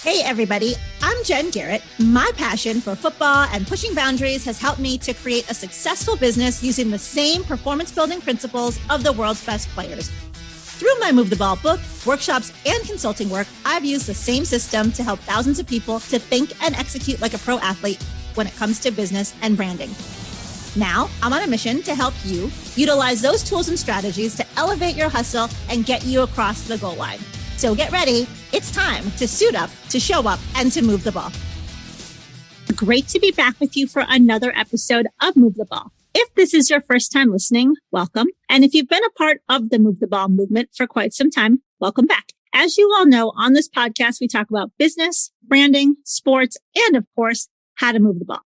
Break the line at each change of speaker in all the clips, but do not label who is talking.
Hey everybody, I'm Jen Garrett. My passion for football and pushing boundaries has helped me to create a successful business using the same performance building principles of the world's best players. Through my Move the Ball book, workshops, and consulting work, I've used the same system to help thousands of people to think and execute like a pro athlete when it comes to business and branding. Now, I'm on a mission to help you utilize those tools and strategies to elevate your hustle and get you across the goal line. So get ready. It's time to suit up, to show up, and to move the ball. Great to be back with you for another episode of Move the Ball. If this is your first time listening, welcome. And if you've been a part of the Move the Ball movement for quite some time, welcome back. As you all know, on this podcast, we talk about business, branding, sports, and of course, how to move the ball.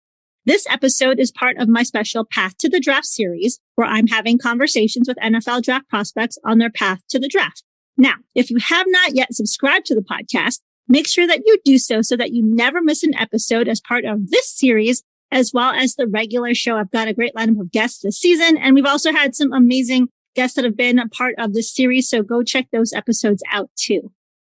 This episode is part of my special Path to the Draft series, where I'm having conversations with NFL draft prospects on their path to the draft. Now, if you have not yet subscribed to the podcast, make sure that you do so that you never miss an episode as part of this series, as well as the regular show. I've got a great lineup of guests this season, and we've also had some amazing guests that have been a part of this series. So go check those episodes out too.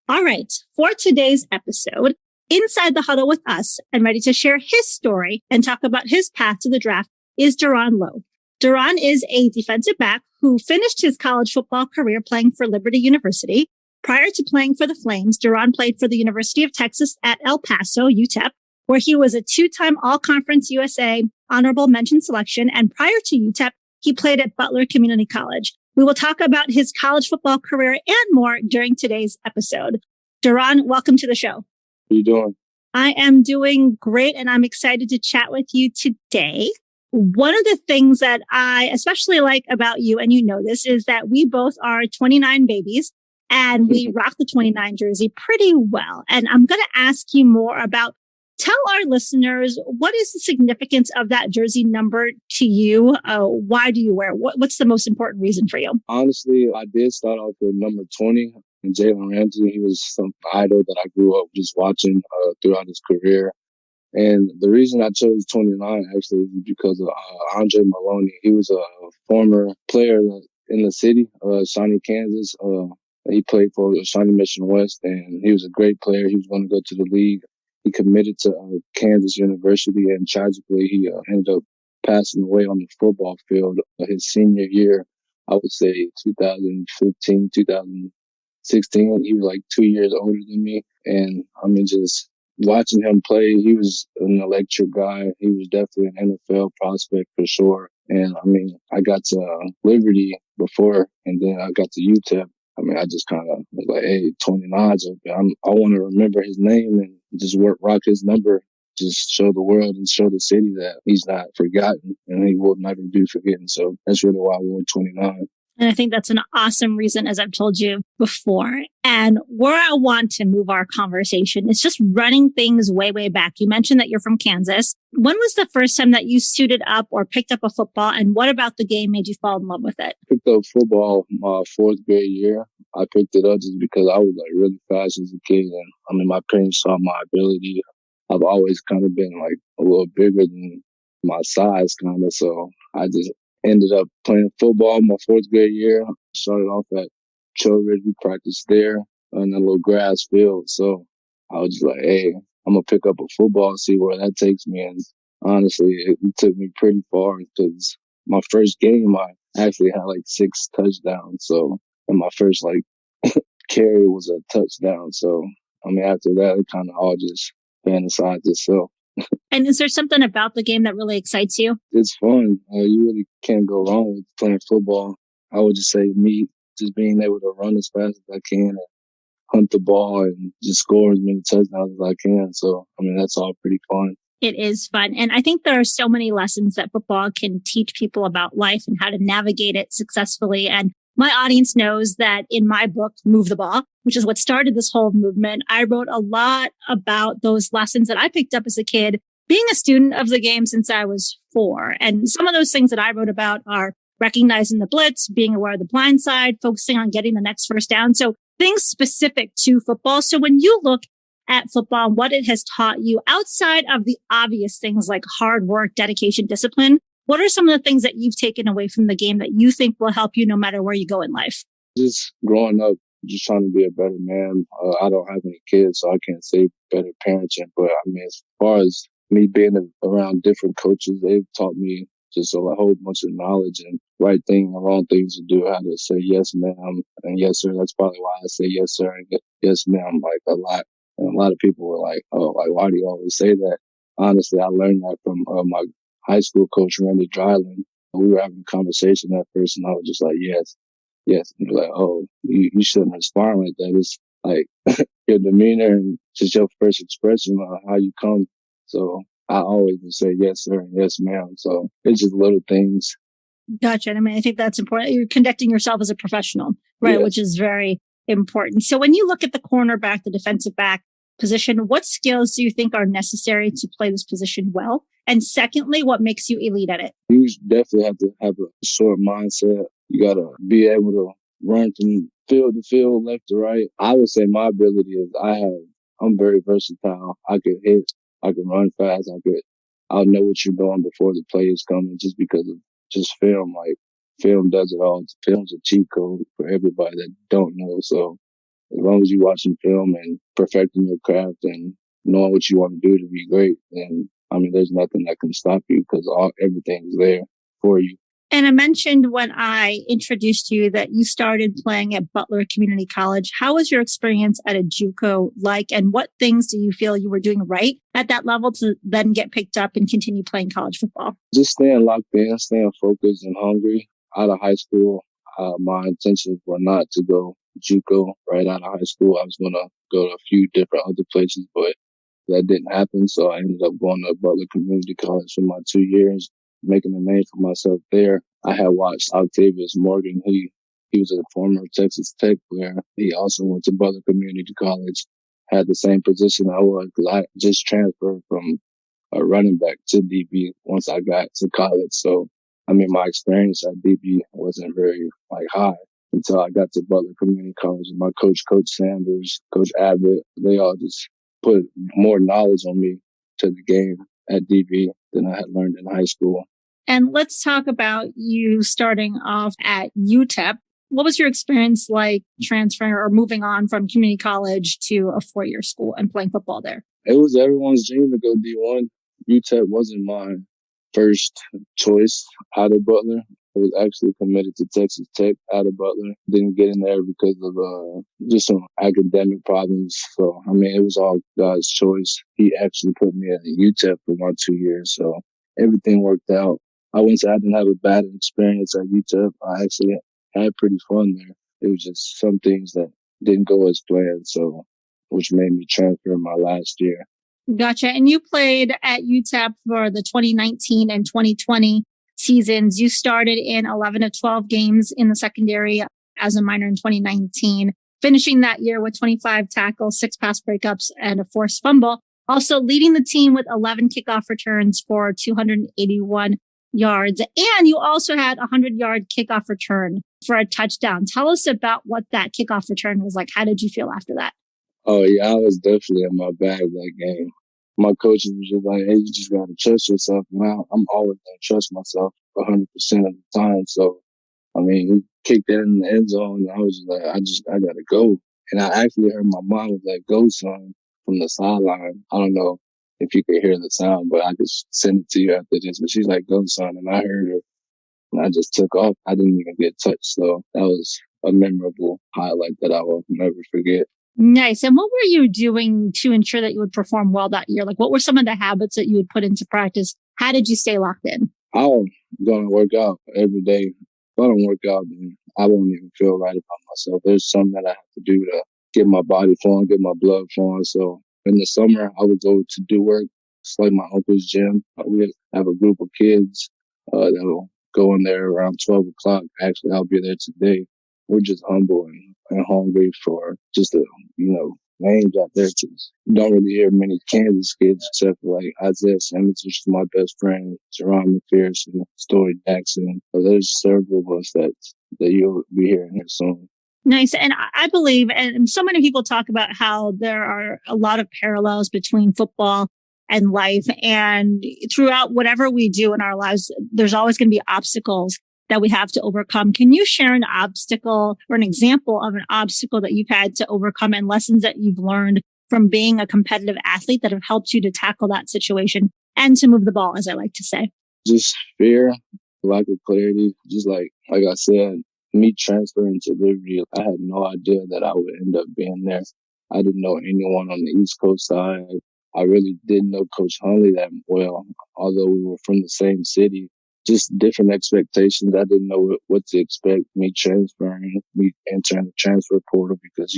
All right. For today's episode, inside the huddle with us and ready to share his story and talk about his path to the draft is Duron Lowe. Duron is a defensive back who finished his college football career playing for Liberty University. Prior to playing for the Flames, Duron played for the University of Texas at El Paso, UTEP, where he was a two-time All-Conference USA honorable mention selection. And prior to UTEP, he played at Butler Community College. We will talk about his college football career and more during today's episode. Duron, welcome to the show.
How are you doing?
I am doing great, and I'm excited to chat with you today. One of the things that I especially like about you, and you know this, is that we both are 29 babies and we rock the 29 jersey pretty well. And I'm going to ask you more about, tell our listeners, what is the significance of that jersey number to you? Why do you wear it? What's the most important reason for you?
Honestly, I did start off with number 20. And Jalen Ramsey, he was some idol that I grew up just watching throughout his career. And the reason I chose 29 actually is because of Andre Maloney. He was a former player in the city, Shawnee, Kansas. He played for Shawnee Mission West, and he was a great player. He was going to go to the league. He committed to Kansas University, and tragically, he ended up passing away on the football field his senior year. I would say 2015, 2016. He was like 2 years older than me. And I mean, just watching him play, he was an electric guy. He was definitely an NFL prospect for sure. And I mean, I got to Liberty before, and then I got to UTEP. I mean, I just kind of was like, hey, 29's open. I want to remember his name and just rock his number, just show the world and show the city that he's not forgotten and he will never be forgotten. So that's really why I wore 29.
And I think that's an awesome reason, as I've told you before. And where I want to move our conversation is just running things way, way back. You mentioned that you're from Kansas. When was the first time that you suited up or picked up a football? And what about the game made you fall in love with it?
I picked up football my fourth grade year. I picked it up just because I was like really fast as a kid. And I mean, my parents saw my ability. I've always kind of been like a little bigger than my size kind of. So I just ended up playing football my fourth grade year. Started off at Ridge. We practiced there on a little grass field. So I was just like, hey, I'm going to pick up a football, see where that takes me. And honestly, it took me pretty far because my first game, I actually had like 6 touchdowns. So, and my first like carry was a touchdown. So, I mean, after that, it kind of all just fantasized itself.
And is there something about the game that really excites you?
It's fun. You really can't go wrong with playing football. I would just say me just being able to run as fast as I can and hunt the ball and just score as many touchdowns as I can. So, I mean, that's all pretty fun.
It is fun. And I think there are so many lessons that football can teach people about life and how to navigate it successfully. And my audience knows that in my book, Move the Ball, which is what started this whole movement, I wrote a lot about those lessons that I picked up as a kid, being a student of the game since I was 4. And some of those things that I wrote about are recognizing the blitz, being aware of the blind side, focusing on getting the next first down. So things specific to football. So when you look at football and what it has taught you outside of the obvious things like hard work, dedication, discipline, what are some of the things that you've taken away from the game that you think will help you no matter where you go in life?
Just growing up just trying to be a better man. I don't have any kids, so I can't say better parenting. But I mean, as far as me being around different coaches, they've taught me just a whole bunch of knowledge and right thing and wrong things to do, how to say yes, ma'am, and yes, sir. That's probably why I say yes, sir, and yes, ma'am, like a lot. And a lot of people were like, oh, like, why do you always say that? Honestly, I learned that from my high school coach, Randy Dryland. We were having a conversation at first, and I was just like, yes, yes. And he was like, oh, you shouldn't respond like that. It's like your demeanor and just your first expression of how you come. So I always would say yes, sir, and yes, ma'am. So it's just little things.
Gotcha. I mean, I think that's important. You're conducting yourself as a professional, right?
Yes.
Which is very important. So when you look at the cornerback, the defensive back position, what skills do you think are necessary to play this position well? And secondly, what makes you elite at it?
You definitely have to have a short mindset. You got to be able to run from field to field, left to right. I would say my ability is I'm very versatile. I could hit, I could run fast, I'll know what you're doing before the play is coming just because of just film. Like, film does it all. Film's a cheat code for everybody that don't know. So as long as you're watching film and perfecting your craft and knowing what you want to do to be great, then I mean, there's nothing that can stop you because everything's there for you.
And I mentioned when I introduced you that you started playing at Butler Community College. How was your experience at a JUCO like, and what things do you feel you were doing right at that level to then get picked up and continue playing college football?
Just staying locked in, staying focused and hungry. Out of high school, my intentions were not to go JUCO right out of high school. I was going to go to a few different other places, but that didn't happen. So I ended up going to Butler Community College for my 2 years, making a name for myself there. I had watched Octavius Morgan. He was a former Texas Tech player. He also went to Butler Community College, had the same position I was because I just transferred from a running back to DB once I got to college. So, I mean, my experience at DB wasn't very high until I got to Butler Community College. And my coach, Coach Sanders, Coach Abbott, they all just put more knowledge on me to the game at DB than I had learned in high school.
And let's talk about you starting off at UTEP. What was your experience like transferring or moving on from community college to a 4-year school and playing football there?
It was everyone's dream to go D1. UTEP wasn't my first choice out of Butler. I was actually committed to Texas Tech out of Butler. Didn't get in there because of just some academic problems. So, I mean, it was all God's choice. He actually put me at UTEP for my 2 years. So everything worked out. I wouldn't say I didn't have a bad experience at UTEP. I actually had pretty fun there. It was just some things that didn't go as planned. So, which made me transfer my last year.
Gotcha. And you played at UTEP for the 2019 and 2020 seasons. You started in 11 of 12 games in the secondary as a minor in 2019, finishing that year with 25 tackles, 6 pass breakups, and a forced fumble. Also leading the team with 11 kickoff returns for 281 yards. And you also had a 100-yard kickoff return for a touchdown. Tell us about what that kickoff return was like. How did you feel after that?
Oh, yeah, I was definitely in my bag that game. My coaches was just like, hey, you just got to trust yourself. And I'm always going to trust myself 100% of the time. So, I mean, he kicked it in the end zone, and I was just like, I got to go. And I actually heard my mom was like, go, son, from the sideline. I don't know if you could hear the sound, but I could send it to you after this. But she's like, go, son. And I heard her, and I just took off. I didn't even get touched. So that was a memorable highlight that I will never forget.
Nice. And what were you doing to ensure that you would perform well that year? Like, what were some of the habits that you would put into practice? How did you stay locked in?
I'm going to work out every day. If I don't work out, then I won't even feel right about myself. There's something that I have to do to get my body flowing, get my blood flowing. So in the summer, I would go to do work. It's like my uncle's gym. We have a group of kids that'll go in there around 12 o'clock. Actually, I'll be there today. We're just humble and hungry for just names out there. You don't really hear many Kansas kids except for like Isaiah Simmons, which is my best friend, Jerron McPherson, Story Jackson. So there's several of us that you'll be hearing here soon.
Nice. And I believe, and so many people talk about how there are a lot of parallels between football and life. And throughout whatever we do in our lives, there's always going to be obstacles that we have to overcome. Can you share an obstacle or an example of an obstacle that you've had to overcome and lessons that you've learned from being a competitive athlete that have helped you to tackle that situation and to move the ball, as I like to say?
Just fear, lack of clarity. Just like I said, me transferring to Liberty, I had no idea that I would end up being there. I didn't know anyone on the East Coast side. I really didn't know Coach Hunley that well, although we were from the same city. Just different expectations. I didn't know what to expect. Me transferring, me entering the transfer portal because,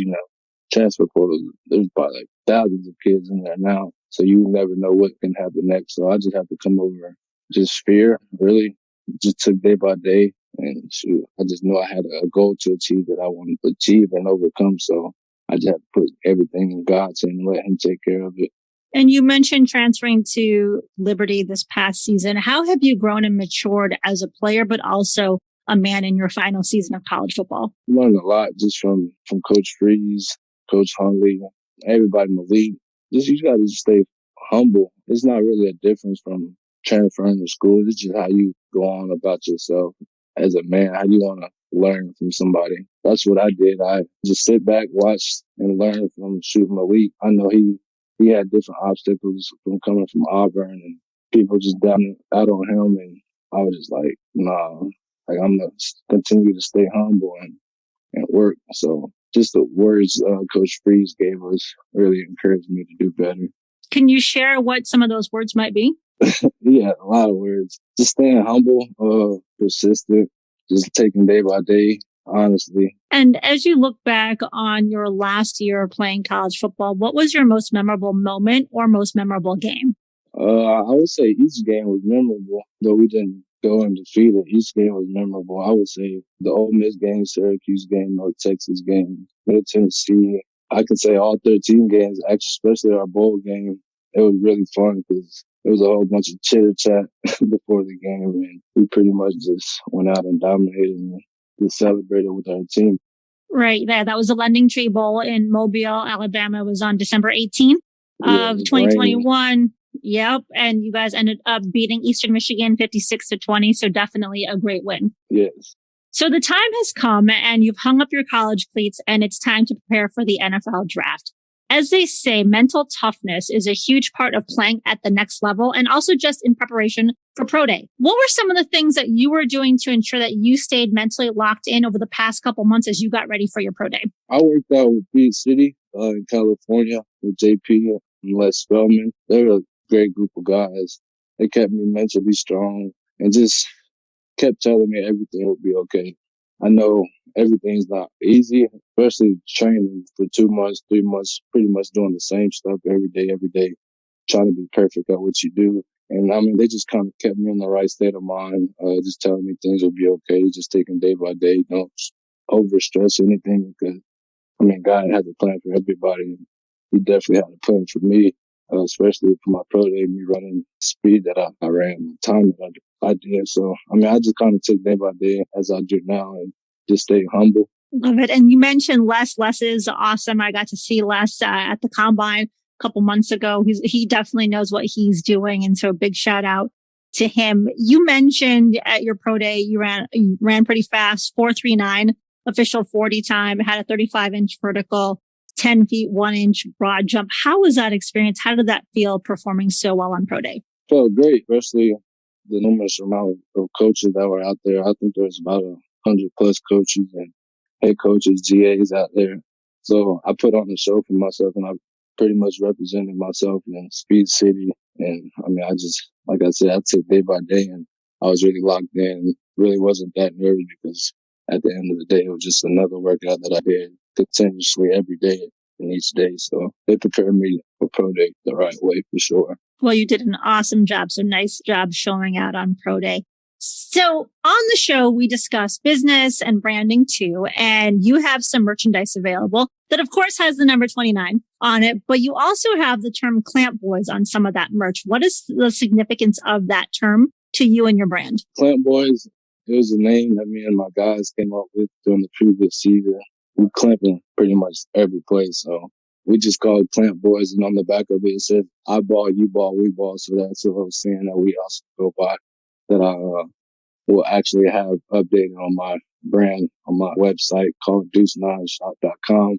transfer portal, there's probably like thousands of kids in there now. So you never know what can happen next. So I just have to come over. Just fear, really. Just took day by day. And shoot, I just knew I had a goal to achieve that I wanted to achieve and overcome. So I just had to put everything in God's hand and let Him take care of it.
And you mentioned transferring to Liberty this past season. How have you grown and matured as a player, but also a man in your final season of college football?
I learned a lot just from Coach Freeze, Coach Hunley, everybody in the league. You got to stay humble. It's not really a difference from transferring to school. It's just how you go on about yourself as a man. How do you want to learn from somebody? That's what I did. I just sit back, watch, and learn from Malik. I know he had different obstacles from coming from Auburn, and people just down out on him. And I was just like, nah, like I'm going to continue to stay humble and work. So just the words Coach Freeze gave us really encouraged me to do better.
Can you share what some of those words might be?
Yeah, a lot of words. Just staying humble, persistent, just taking day by day, honestly.
And as you look back on your last year playing college football, what was your most memorable moment or most memorable game?
I would say each game was memorable, though we didn't go undefeated. Each game was memorable. I would say the Ole Miss game, Syracuse game, North Texas game, Middle Tennessee. I could say all 13 games, actually, especially our bowl game. It was really fun because it was a whole bunch of chitter chat before the game, and we pretty much just went out and dominated and just celebrated with our team.
Right. That was the Lending Tree Bowl in Mobile, Alabama. It was on December 18th of 2021. Rainy. Yep. And you guys ended up beating Eastern Michigan 56-20. So definitely a great win.
Yes.
So the time has come and you've hung up your college cleats and it's time to prepare for the NFL draft. As they say, mental toughness is a huge part of playing at the next level and also just in preparation for pro day. What were some of the things that you were doing to ensure that you stayed mentally locked in over the past couple months as you got ready for your pro day?
I worked out with Beat City in California with JP and Les Spellman. They're a great group of guys. They kept me mentally strong and just kept telling me everything would be okay. I know everything's not easy, especially training for 2 months, 3 months, pretty much doing the same stuff every day, trying to be perfect at what you do. And I mean, they just kind of kept me in the right state of mind, just telling me things will be okay, just taking day by day, don't overstress anything because, I mean, God has a plan for everybody. And He definitely had a plan for me, especially for my pro day, me running the speed that I ran, the time that I did. So, I mean, I just kind of took day by day as I do now and just stay humble.
Love it. And you mentioned Les. Les is awesome. I got to see Les at the Combine a couple months ago. He definitely knows what he's doing. And so a big shout out to him. You mentioned at your pro day, you ran pretty fast, 4.39 official 40 time, had a 35-inch vertical, 10 feet, 1 inch broad jump. How was that experience? How did that feel performing so well on pro day?
Felt great, especially the numerous amount of coaches that were out there. I think there's about 100 plus coaches and head coaches, GAs out there. So I put on the show for myself and I pretty much represented myself in Speed City. And I mean, I just, like I said, I took day by day and I was really locked in. Really wasn't that nervous because at the end of the day, it was just another workout that I did continuously every day and each day. So they prepared me for pro day the right way for sure.
Well, you did an awesome job. So nice job showing out on pro day. So on the show, we discuss business and branding too. And you have some merchandise available that, of course, has the number 29 on it. But you also have the term Clamp Boys on some of that merch. What is the significance of that term to you and your brand?
Clamp Boys, it was a name that me and my guys came up with during the previous season. We clamping pretty much every place. So we just called it Clamp Boys. And on the back of it, it said, I ball, you ball, we ball. So that's what I was saying that we also go by. That will actually have updated on my brand on my website called deuce9shop.com.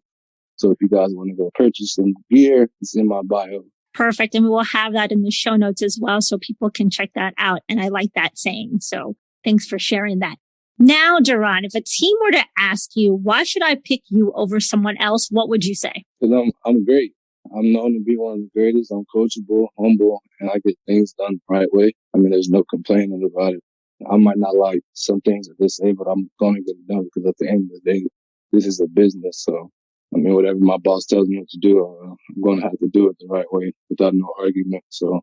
So if you guys want to go purchase some gear, it's in my bio.
Perfect. And we will have that in the show notes as well, so people can check that out. And I like that saying. So thanks for sharing that. Now, Duron, if a team were to ask you, why should I pick you over someone else? What would you say?
Because I'm great. I'm known to be one of the greatest. I'm coachable, humble, and I get things done the right way. I mean, there's no complaining about it. I might not like some things that they say, but I'm going to get it done because at the end of the day, this is a business. So, I mean, whatever my boss tells me to do, I'm going to have to do it the right way without no argument. So,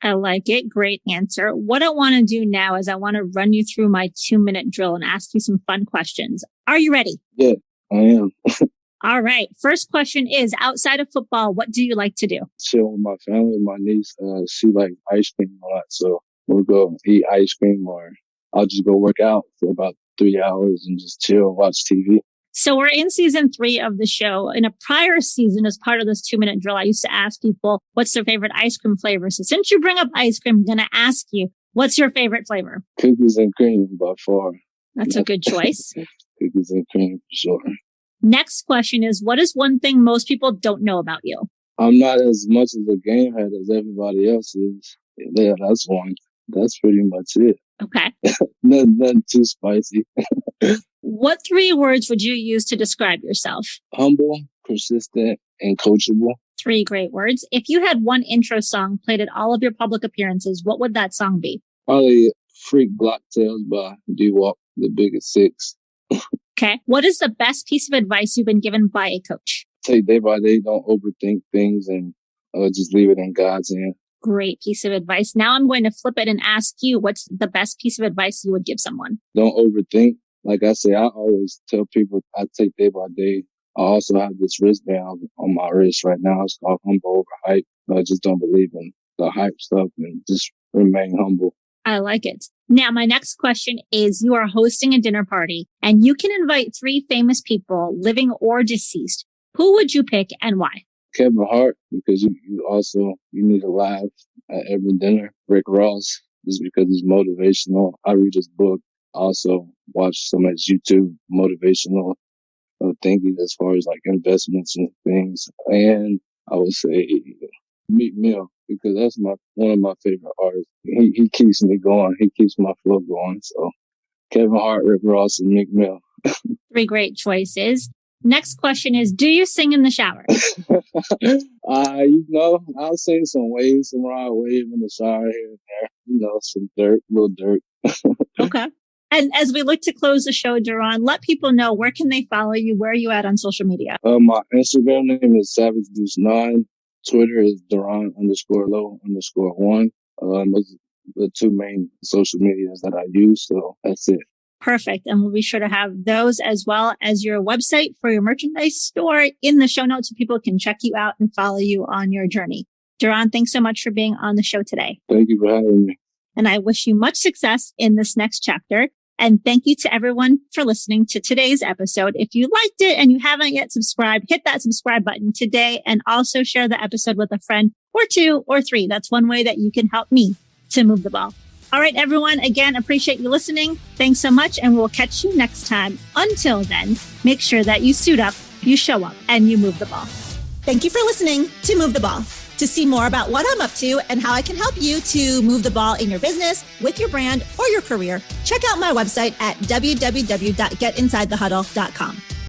I like it. Great answer. What I want to do now is I want to run you through my 2-minute drill and ask you some fun questions. Are you ready?
Yeah, I am.
All right. First question is, outside of football, what do you like to do?
Chill with my family. My niece, she likes ice cream a lot. So we'll go eat ice cream, or I'll just go work out for about 3 hours and just chill, watch TV.
So we're in season 3 of the show. In a prior season, as part of this 2-minute drill, I used to ask people, what's their favorite ice cream flavor? So since you bring up ice cream, I'm going to ask you, what's your favorite flavor?
Cookies and cream by far.
That's a good choice.
Cookies and cream for sure.
Next question is, what is one thing most people don't know about you?
I'm not as much of a game head as everybody else is. Yeah, that's one. That's pretty much it.
Okay.
Nothing too spicy.
What 3 words would you use to describe yourself?
Humble, persistent, and coachable.
3 great words. If you had one intro song played at all of your public appearances, what would that song be?
Probably Freak Block Tales by D-Walk, the Biggest Six.
Okay. What is the best piece of advice you've been given by a coach?
Take day by day, don't overthink things, and just leave it in God's hand.
Great piece of advice. Now I'm going to flip it and ask you, what's the best piece of advice you would give someone?
Don't overthink. Like I say, I always tell people I take day by day. I also have this wristband on my wrist right now. It's called Humble Over Hype. I just don't believe in the hype stuff and just remain humble.
I like it. Now, my next question is, you are hosting a dinner party and you can invite 3 famous people, living or deceased. Who would you pick and why?
Kevin Hart, because you need to laugh at every dinner. Rick Ross, just because he's motivational. I read his book. I also watch some of his YouTube motivational thinking as far as like investments and things. And I would say Meek Mill, because that's one of my favorite artists. He keeps me going. He keeps my flow going. So Kevin Hart, Rick Ross, and Meek Mill.
3 great choices. Next question is, do you sing in the shower?
I'll sing some waves, some raw wave in the shower here and there. Some dirt, little dirt.
Okay. And as we look to close the show, Duron, let people know, where can they follow you? Where are you at on social media?
My Instagram name is SavageDeuce9. Twitter is Duron_Lowe_1. Those are the 2 main social medias that I use. So that's it.
Perfect. And we'll be sure to have those as well as your website for your merchandise store in the show notes so people can check you out and follow you on your journey. Duron, thanks so much for being on the show today.
Thank you for having me.
And I wish you much success in this next chapter. And thank you to everyone for listening to today's episode. If you liked it and you haven't yet subscribed, hit that subscribe button today and also share the episode with a friend or 2 or 3. That's one way that you can help me to move the ball. All right, everyone. Again, appreciate you listening. Thanks so much. And we'll catch you next time. Until then, make sure that you suit up, you show up, and you move the ball. Thank you for listening to Move the Ball. To see more about what I'm up to and how I can help you to move the ball in your business, with your brand, or your career, check out my website at www.getinsidethehuddle.com.